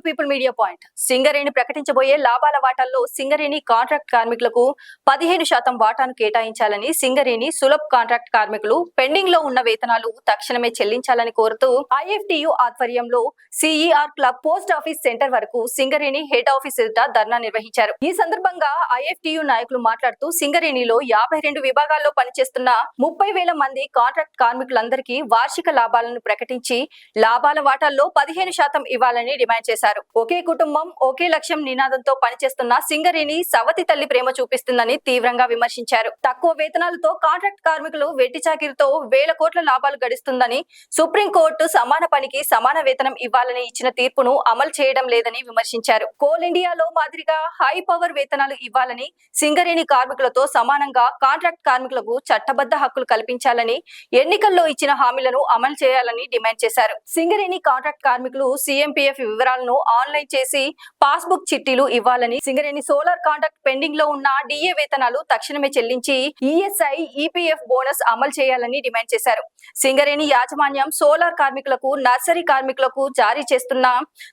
People media point. Singareni ప్రకటించబోయే లాభాల వాటాల్లో సింగరేణి కాంట్రాక్ట్ కార్మికులకు 15% వాటాను కేటాయించాలని సింగరేణి సులభ్ కాంట్రాక్ట్ కార్మికులు పెండింగ్ లో ఉన్న వేతనాలు తక్షణమే చెల్లించాలని కోరుతూ ఐఎఫ్టియు ఆధ్వర్యంలో CER club post office centre వరకు సింగరేణి హెడ్ ఆఫీస్ ఎదుట ధర్నా నిర్వహించారు. ఈ సందర్భంగా ఐఎఫ్టియు నాయకులు మాట్లాడుతూ సింగరేణిలో 52 విభాగాల్లో పనిచేస్తున్న 30,000 మంది కాంట్రాక్ట్ కార్మికులందరికీ వార్షిక లాభాలను ప్రకటించి లాభాల వాటాల్లో 15% ఇవ్వాలని డిమాండ్ చేశారు. ఒకే కుటుంబం ఒకే లక్ష్యం నినాదంతో పనిచేస్తున్న సింగరేణి సవతి తల్లి ప్రేమ చూపిస్తుందని తీవ్రంగా విమర్శించారు. తక్కువ వేతనాలతో కాంట్రాక్ట్ కార్మికులు వెట్టి చాకిరితో వేల కోట్ల లాభాలు గడిస్తుందని, సుప్రీంకోర్టు సమాన పనికి సమాన వేతనం ఇవ్వాలని ఇచ్చిన తీర్పును అమలు చేయడం లేదని విమర్శించారు. కోల్ ఇండియాలో మాదిరిగా హై పవర్ వేతనాలు ఇవ్వాలని, సింగరేణి కార్మికులతో సమానంగా కాంట్రాక్ట్ కార్మికులకు చట్టబద్ధ హక్కులు కల్పించాలని, ఎన్నికల్లో ఇచ్చిన హామీలను అమలు చేయాలని డిమాండ్ చేశారు. సింగరేణి కాంట్రాక్ట్ కార్మికులు సిఎంపిఎఫ్ వివరాలను ఆన్లైన్ చేసి పాస్బుక్ చిట్టీలు ఇవ్వాలని, సింగరేణి సోలార్ కాంట్రాక్ట్ పెండింగ్ లో ఉన్న డిఏ వేతనాలు తక్షణమే చెల్లించి ఈఎస్ఐ ఈపీఎఫ్ బోనస్ అమలు చేయాలని డిమాండ్ చేశారు. సింగరేణి యాజమాన్యం సోలార్ కార్మికులకు, నర్సరీ కార్మికులకు జారీ చేస్తున్న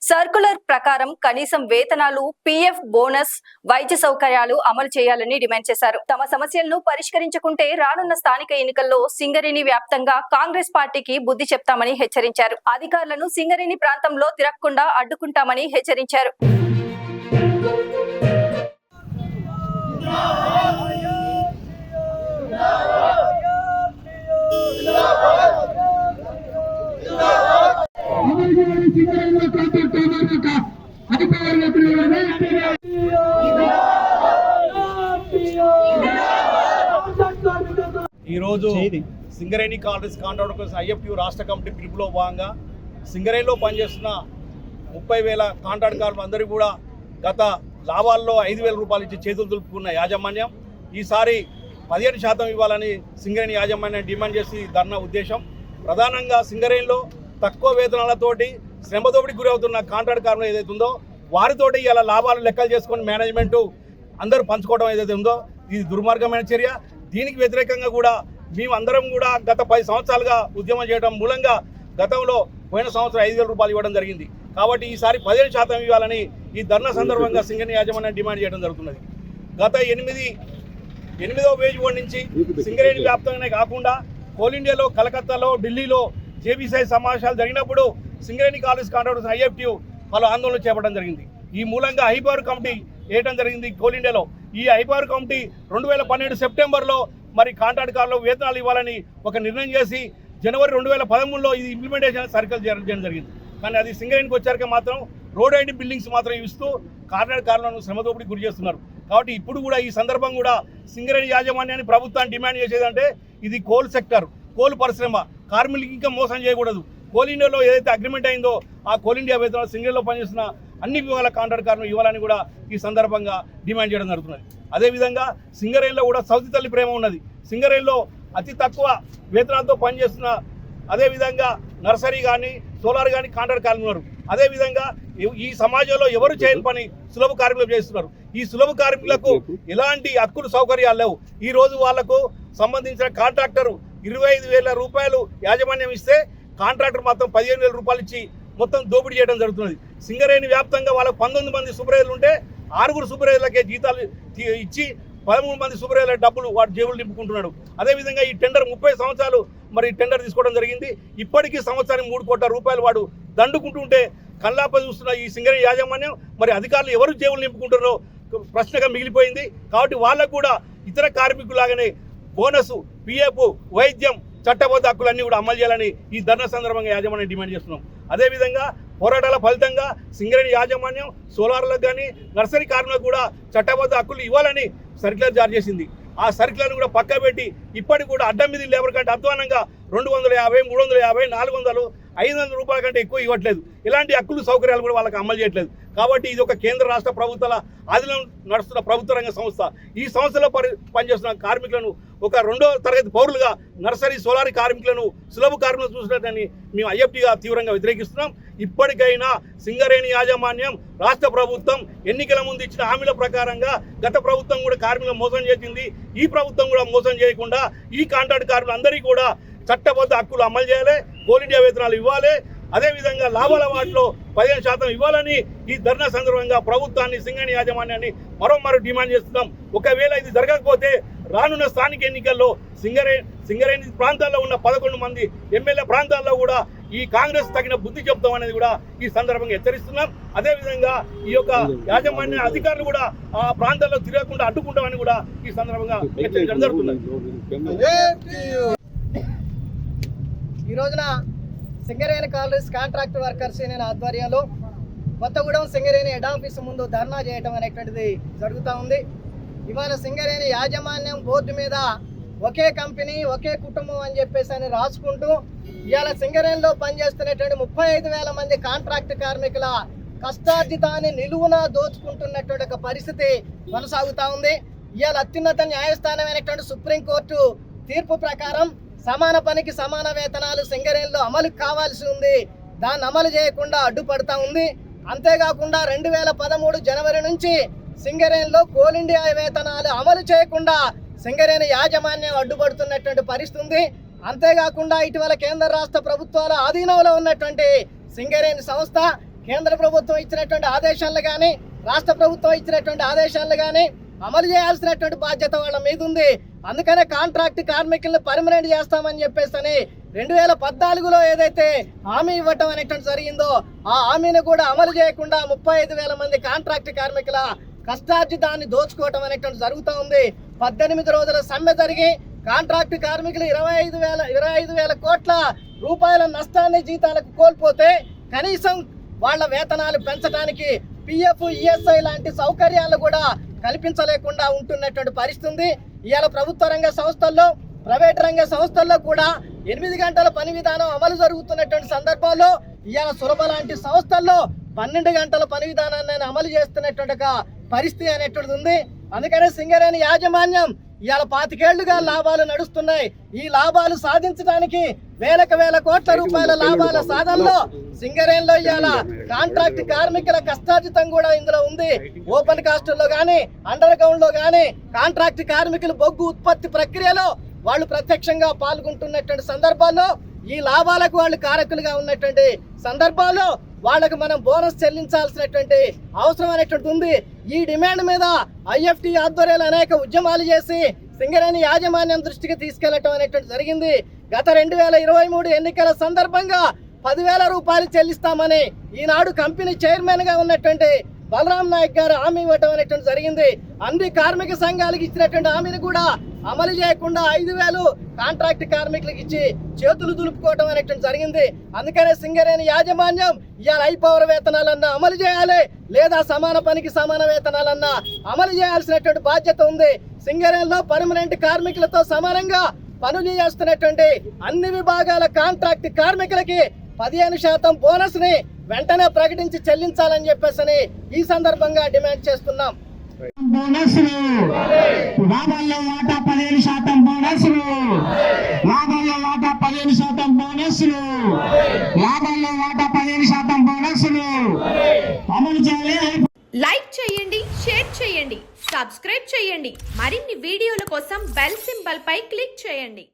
సర్కులర్ ప్రకారం కనీసం వేతనాలు, పిఎఫ్ బోనస్, వైద్య సౌకర్యాలు అమలు చేయాలని డిమాండ్ చేశారు. తమ సమస్యలను పరిష్కరించుకుంటే రానున్న స్థానిక ఎన్నికల్లో సింగరేణి వ్యాప్తంగా కాంగ్రెస్ పార్టీకి బుద్ధి చెప్తామని హెచ్చరించారు. అధికారులను సింగరేణి ప్రాంతంలో తిరగకుండా అడ్డుకుంటామని హెచ్చరించారు. ఈరోజు సింగరేణి కాంట్రాక్టర్స్ ఐఎఫ్టియు రాష్ట్ర కమిటీ పిలుపులో భాగంగా సింగరేణిలో పనిచేస్తున్న 30,000 కాంట్రాక్ట్ కార్మికులు అందరూ కూడా గత లాభాల్లో 5,000 రూపాయలు ఇచ్చి చేతులు దులుపుకున్న యాజమాన్యం ఈసారి 15% ఇవ్వాలని సింగరేణి యాజమాన్యం డిమాండ్ చేసి ధర్నా ఉద్దేశం. ప్రధానంగా సింగరేణిలో తక్కువ వేతనాలతోటి శ్రమదోపిడికి గురవుతున్న కాంట్రాక్ట్ కార్మికులు ఏదైతే ఉందో వారితోటి ఇలా లాభాలు లెక్కలు చేసుకొని మేనేజ్మెంట్ అందరూ పంచుకోవడం ఏదైతే ఉందో ఇది దుర్మార్గమైన చర్య. దీనికి వ్యతిరేకంగా కూడా మేమందరం కూడా గత 10 సంవత్సరాలుగా ఉద్యమం చేయడం మూలంగా గతంలో పోయిన సంవత్సరం 5,000 రూపాయలు ఇవ్వడం జరిగింది. కాబట్టి ఈసారి 15% ఇవ్వాలని ఈ ధర్నా సందర్భంగా సింగరేణి యాజమాన్యం డిమాండ్ చేయడం జరుగుతున్నది. గత 8వ పేజ్ నుంచి సింగరేణి వ్యాప్తంగానే కాకుండా కోల్ ఇండియాలో, కలకత్తాలో, ఢిల్లీలో జేబీసీ సమావేశాలు జరిగినప్పుడు సింగరేణి కాలేజ్ కాంట్రాక్టర్స్ ఐఎఫ్టియు వాళ్ళు ఆందోళన చేపట్టడం జరిగింది. ఈ మూలంగా హైపవర్ కమిటీ వేయడం జరిగింది కోల్ ఇండియాలో. ఈ హైపవర్ కమిటీ 2012 సెప్టెంబర్లో మరి కాంట్రాక్ట్ కార్మికులకు వేతనాలు ఇవ్వాలని ఒక నిర్ణయం చేసి జనవరి 2013లో ఇది ఇంప్లిమెంటేషన్ సర్కిల్ చేయడం జరిగింది. కానీ అది సింగరేణికి వచ్చాక మాత్రం రోడ్ అండ్ బిల్డింగ్స్ మాత్రం ఇస్తూ కాంట్రాక్ట్ కార్మికులను శ్రమదోపిడికి గురి చేస్తున్నారు. కాబట్టి ఇప్పుడు కూడా ఈ సందర్భం కూడా సింగరేణి యాజమాన్యాన్ని ప్రభుత్వాన్ని డిమాండ్ చేసేదంటే ఇది కోల్ సెక్టర్, కోల్ పరిశ్రమ కార్మికులకి ఇంకా మోసం చేయకూడదు. కోల్ ఇండియాలో ఏదైతే అగ్రిమెంట్ అయిందో ఆ కోల్ ఇండియా వేతనాలు సింగరేణిలో పనిచేస్తున్న అన్ని విభాగాల కాంట్రాక్ట్ కార్మికులు ఇవ్వాలని కూడా ఈ సందర్భంగా డిమాండ్ చేయడం జరుగుతున్నది. అదేవిధంగా సింగరేణిలో కూడా సౌతి తల్లి ప్రేమ ఉన్నది. సింగరేణిలో అతి తక్కువ వేతనాలతో పనిచేస్తున్న అదేవిధంగా నర్సరీ కానీ, సోలార్ కానీ కాంట్రాక్ట్ కార్మికులు. అదేవిధంగా ఈ సమాజంలో ఎవరు చేయని పని సులభ కార్మికులు చేస్తున్నారు. ఈ సులభ కార్మికులకు ఎలాంటి హక్కులు సౌకర్యాలు లేవు. ఈ రోజు వాళ్లకు సంబంధించిన కాంట్రాక్టర్ 25,000 రూపాయలు యాజమాన్యం ఇస్తే కాంట్రాక్టర్ మాత్రం 15,000 రూపాయలు ఇచ్చి మొత్తం దోపిడీ చేయడం జరుగుతున్నది. సింగరేణి వ్యాప్తంగా వాళ్ళకు 19 మంది సూపర్వైజర్లు ఉంటే 6 సూపర్వైజర్లకే జీతాలు ఇచ్చి 13 మంది సూపర్వైజర్ల డబ్బులు వాడు జేబులు నింపుకుంటున్నాడు. అదేవిధంగా ఈ టెండర్ 30 సంవత్సరాలు మరి టెండర్ తీసుకోవడం జరిగింది. ఇప్పటికీ సంవత్సరానికి 3 కోట్ల రూపాయలు వాడు దండుకుంటుంటే కల్లాప చూస్తున్న ఈ సింగరేణి యాజమాన్యం మరి అధికారులు ఎవరు జేబులు నింపుకుంటున్నారో ప్రశ్నగా మిగిలిపోయింది. కాబట్టి వాళ్ళకు కూడా ఇతర కార్మికులాగానే బోనస్, పిఎఫ్, వైద్యం, చట్టబద్ధ హక్కులన్నీ కూడా అమలు చేయాలని ఈ ధర్నా సందర్భంగా యాజమాన్యం డిమాండ్ చేస్తున్నాం. అదేవిధంగా పోరాటాల ఫలితంగా సింగరేణి యాజమాన్యం సోలార్లకు కానీ, నర్సరీ కార్మికులకు కూడా చట్టబద్ధ హక్కులు ఇవ్వాలని సర్క్యులర్ జారీ చేసింది. ఆ సర్క్యులర్ను కూడా పక్క పెట్టి ఇప్పటికి కూడా అడ్డం మీద లేబర్ కంటే అధ్వానంగా 250, 350, 400, 500 రూపాయల కంటే ఎక్కువ ఇవ్వట్లేదు. ఇలాంటి హక్కులు సౌకర్యాలు కూడా వాళ్ళకి అమలు చేయట్లేదు. కాబట్టి ఇది ఒక కేంద్ర రాష్ట్ర ప్రభుత్వాల ఆధీనం నడుస్తున్న ప్రభుత్వ రంగ సంస్థ. ఈ సంస్థలో పనిచేస్తున్న కార్మికులను ఒక 2వ తరగతి పౌరులుగా నర్సరీ, సోలార్ కార్మికులను, సులభ కార్మికులను చూసినట్లని మేము ఐఎఫ్టిగా తీవ్రంగా వ్యతిరేకిస్తున్నాం. ఇప్పటికైనా సింగరేణి యాజమాన్యం, రాష్ట్ర ప్రభుత్వం ఎన్నికల ముందు ఇచ్చిన హామీల ప్రకారంగా గత ప్రభుత్వం కూడా కార్మికులను మోసం చేసింది. ఈ ప్రభుత్వం కూడా మోసం చేయకుండా ఈ కాంట్రాక్ట్ కార్మికులందరికీ కూడా చట్టబద్ధ హక్కులు అమలు చేయాలి, కోల్ ఇండియా వేతనాలు ఇవ్వాలి. అదేవిధంగా లాభాల వాటిలో 15% ఇవ్వాలని ఈ ధర్నా సందర్భంగా ప్రభుత్వాన్ని, సింగరేణి యాజమాన్యాన్ని మరో డిమాండ్ చేస్తున్నాం. ఒకవేళ ఇది జరగకపోతే రానున్న స్థానిక ఎన్నికల్లో సింగరేణి ప్రాంతాల్లో ఉన్న 11 మంది ఎమ్మెల్యే ప్రాంతాల్లో కూడా ఈ కాంగ్రెస్ తగిన బుద్ధి చెప్తాం అనేది కూడా ఈ సందర్భంగా హెచ్చరిస్తున్నాం. అదేవిధంగా ఈ యొక్క యాజమాన్య అధికారులు కూడా ఆ ప్రాంతాల్లో తిరగకుండా అడ్డుకుంటామని కూడా ఈ సందర్భంగా హెచ్చరించడం జరుగుతుంది. ఈ రోజున Singareni colonies contract workers union ఆధ్వర్యంలో కొత్తగూడెం సింగరేణి హెడ్ ఆఫీస్ ముందు ధర్నా చేయడం అనేటువంటిది జరుగుతూ ఉంది. ఇవాళ సింగరేణి యాజమాన్యం బోర్డు మీద ఒకే కంపెనీ ఒకే కుటుంబం అని చెప్పేసి అని రాసుకుంటూ ఇవాళ సింగరేణిలో పనిచేస్తున్నటువంటి 35,000 మంది కాంట్రాక్ట్ కార్మికుల కష్టార్జితాన్ని నిలువున దోచుకుంటున్నటువంటి ఒక పరిస్థితి కొనసాగుతూ ఉంది. ఇవాళ అత్యున్నత న్యాయస్థానమైనటువంటి సుప్రీంకోర్టు తీర్పు ప్రకారం సమాన పనికి సమాన వేతనాలు సింగరేణిలో అమలు కావాల్సి ఉంది. దాన్ని అమలు చేయకుండా అడ్డుపడతా ఉంది. అంతేకాకుండా 2013 జనవరి నుంచి సింగరేణిలో కోల్ ఇండియా వేతనాలు అమలు చేయకుండా సింగరేణి యాజమాన్యం అడ్డుపడుతున్నటువంటి పరిస్థితి ఉంది. అంతేకాకుండా ఇటీవల కేంద్ర రాష్ట్ర ప్రభుత్వాల ఆధీనంలో ఉన్నటువంటి సింగరేణి సంస్థ కేంద్ర ప్రభుత్వం ఇచ్చినటువంటి ఆదేశాలు కానీ రాష్ట్ర ప్రభుత్వం ఇచ్చినటువంటి ఆదేశాలు కానీ అమలు చేయాల్సినటువంటి బాధ్యత వాళ్ళ మీద ఉంది. అందుకనే కాంట్రాక్ట్ కార్మికులను పర్మనెంట్ చేస్తామని చెప్పేసి 2014లో ఏదైతే హామీ ఇవ్వటం అనేటువంటి జరిగిందో ఆ హామీని కూడా అమలు చేయకుండా 35,000 మంది కాంట్రాక్ట్ కార్మికుల కష్టార్జితాన్ని దోచుకోవటం అనేటువంటి జరుగుతూ ఉంది. 18 రోజుల సమ్మె జరిగి కాంట్రాక్ట్ కార్మికులు 25,000 కోట్ల రూపాయల నష్టాన్ని జీతాలకు కోల్పోతే కనీసం వాళ్ళ వేతనాలు పెంచడానికి పిఎఫ్, ఈఎస్ఐ లాంటి సౌకర్యాలు కూడా కల్పించలేకుండా ఉంటున్నటువంటి పరిస్థితి. ఇవాళ ప్రభుత్వ రంగ సంస్థల్లో, ప్రైవేట్ రంగ సంస్థల్లో కూడా 8 గంటల పని విధానం అమలు జరుగుతున్నటువంటి సందర్భాల్లో ఇవాళ సులభ లాంటి సంస్థల్లో 12 గంటల పని విధానాన్ని అమలు చేస్తున్నటువంటి ఒక పరిస్థితి అనేటువంటిది ఉంది. అందుకనే సింగరేణి యాజమాన్యం ఇవాళ 25 ఏళ్లుగా లాభాలు నడుస్తున్నాయి. ఈ లాభాలు సాధించడానికి వేల కోట్ల రూపాయల లాభాల సాధనలో సింగరేణిలో ఇవాళ కాంట్రాక్ట్ కార్మికుల కష్టార్జితం కూడా ఇందులో ఉంది. ఓపెన్ కాస్టుల్లో కానీ, అండర్ గ్రౌండ్ లో కానీ కాంట్రాక్ట్ కార్మికులు బొగ్గు ఉత్పత్తి ప్రక్రియలో వాళ్ళు ప్రత్యక్షంగా పాల్గొంటున్నటువంటి సందర్భాల్లో ఈ లాభాలకు వాళ్ళు కారకులుగా ఉన్నటువంటి సందర్భాల్లో వాళ్ళకు మనం బోనస్ చెల్లించాల్సినటువంటి అవసరం అనేటువంటి ఉంది. ఈ డిమాండ్ మీద ఐఎఫ్టీ ఆధ్వర్యంలో అనేక ఉద్యమాలు చేసి సింగరేణి యాజమాన్యం దృష్టికి తీసుకెళ్లటం అనేటువంటి జరిగింది. గత 2023 ఎన్నికల సందర్భంగా 10,000 రూపాయలు చెల్లిస్తామని ఈనాడు కంపెనీ చైర్మన్ గా ఉన్నటువంటి బలరాం నాయక్ గారు హామీ ఇవ్వటం అనేటువంటి జరిగింది. అన్ని కార్మిక సంఘాలకు ఇచ్చినటువంటి హామీని కూడా అమలు చేయకుండా 5,000 కాంట్రాక్ట్ కార్మికులకు ఇచ్చి చేతులు దులుపుకోవటం అనేటువంటి జరిగింది. అందుకనే సింగరేణి యాజమాన్యం ఇవాళ హైపవర్ వేతనాలన్నా అమలు చేయాలి, లేదా సమాన పనికి సమాన వేతనాలన్నా అమలు చేయాల్సినటువంటి బాధ్యత ఉంది. సింగరేణిలో పర్మనెంట్ కార్మికులతో సమానంగా పనులు చేస్తున్నటువంటి అన్ని విభాగాల కాంట్రాక్ట్ కార్మికులకి 15% బోనస్ ని వెంటనే ప్రకటించి చెల్లించాలని చెప్పేసి ఈ సందర్భంగా డిమాండ్ చేస్తున్నాం. బోనస్లు లాభాల్లో వాటా 15% బోనస్లు, లాభాల్లో వాటా 15% బోనస్లు, లాభాల్లో వాటా 15% బోనస్లు అమలు చేయాలి. లైక్ చేయండి, షేర్ చేయండి, సబ్స్క్రైబ్ చేయండి. మరిన్ని వీడియోల కోసం బెల్ సింబల్ పై క్లిక్ చేయండి.